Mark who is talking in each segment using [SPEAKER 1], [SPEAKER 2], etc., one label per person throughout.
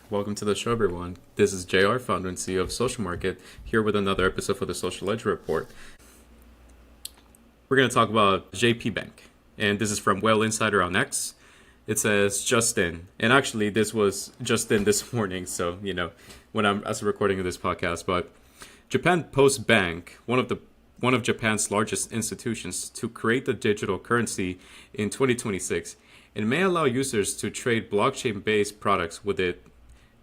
[SPEAKER 1] Welcome to the show, everyone. This is JR, founder and CEO of Social Market, here with another episode for the Social Ledger Report. We're going to talk about JP Bank, and this is from Well Insider on X. It says just in, and actually this was just in this morning, so when I'm as a recording of this podcast. But Japan Post Bank, one of Japan's largest institutions, to create the digital currency in 2026, and may allow users to trade blockchain-based products with it.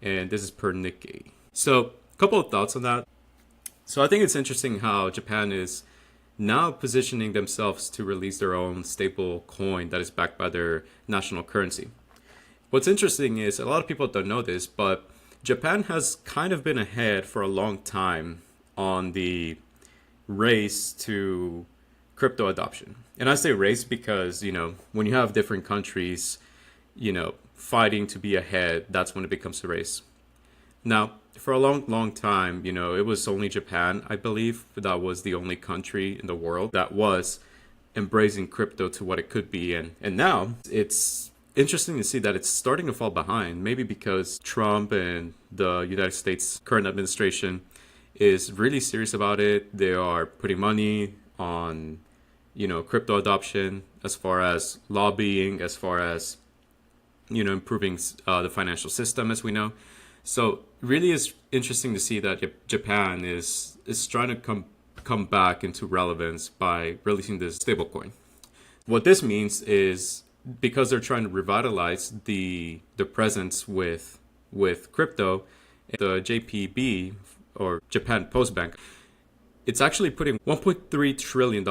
[SPEAKER 1] And this is per Nikkei. So a couple of thoughts on that. So I think it's interesting how Japan is now positioning themselves to release their own stable coin that is backed by their national currency. What's interesting is a lot of people don't know this, but Japan has kind of been ahead for a long time on the race to crypto adoption. And I say race because, when you have different countries, fighting to be ahead, that's when it becomes a race. Now, for a long time, it was only Japan, I believe, that was the only country in the world that was embracing crypto to what it could be. And now it's interesting to see that it's starting to fall behind, maybe because Trump and the United States current administration is really serious about it. They are putting money on, crypto adoption, as far as lobbying, as far as improving the financial system, as we know. So really is interesting to see that Japan is trying to come back into relevance by releasing this stablecoin. What this means is, because they're trying to revitalize the presence with crypto, the JPB, or Japan Post Bank, it's actually putting $1.3 trillion.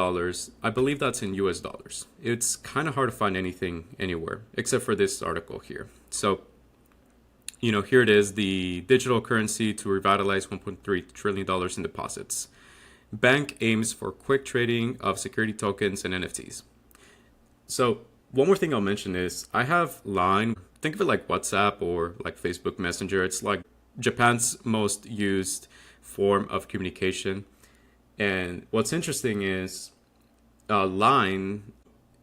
[SPEAKER 1] I believe that's in US dollars. It's kind of hard to find anything anywhere except for this article here. So, here it is, the digital currency to revitalize $1.3 trillion in deposits. Bank aims for quick trading of security tokens and NFTs. So, one more thing I'll mention is I have Line. Think of it like WhatsApp or like Facebook Messenger. It's like Japan's most used form of communication. And what's interesting is Line,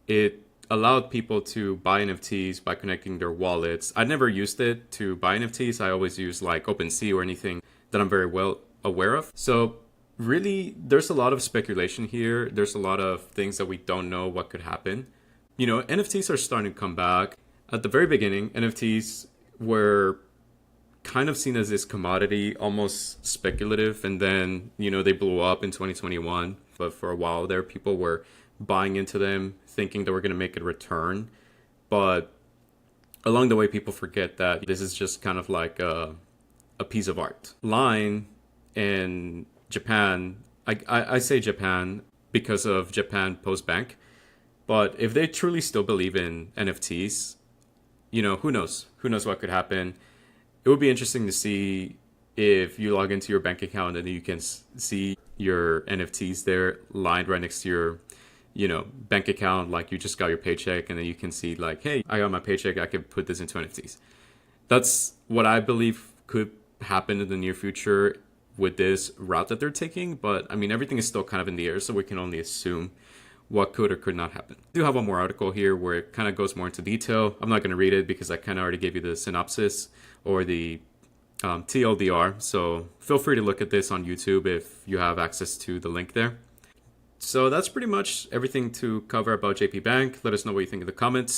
[SPEAKER 1] it allowed people to buy NFTs by connecting their wallets. I never used it to buy NFTs. I always use like OpenSea or anything that I'm very well aware of. So really, there's a lot of speculation here. There's a lot of things that we don't know what could happen. NFTs are starting to come back. At the very beginning, NFTs were kind of seen as this commodity, almost speculative, and then they blew up in 2021. But for a while there, people were buying into them, thinking they were going to make a return. But along the way, people forget that this is just kind of like a piece of art. Line in Japan, I say Japan because of Japan Post Bank, but if they truly still believe in NFTs, who knows what could happen. It would be interesting to see if you log into your bank account and you can see your NFTs there lined right next to your, bank account, like you just got your paycheck, and then you can see like, hey, I got my paycheck, I could put this into NFTs. That's what I believe could happen in the near future with this route that they're taking. But I mean, everything is still kind of in the air, so we can only assume what could or could not happen. I do have one more article here where it kind of goes more into detail. I'm not going to read it because I kind of already gave you the synopsis or the TLDR. So feel free to look at this on YouTube if you have access to the link there. So that's pretty much everything to cover about JP Bank. Let us know what you think in the comments.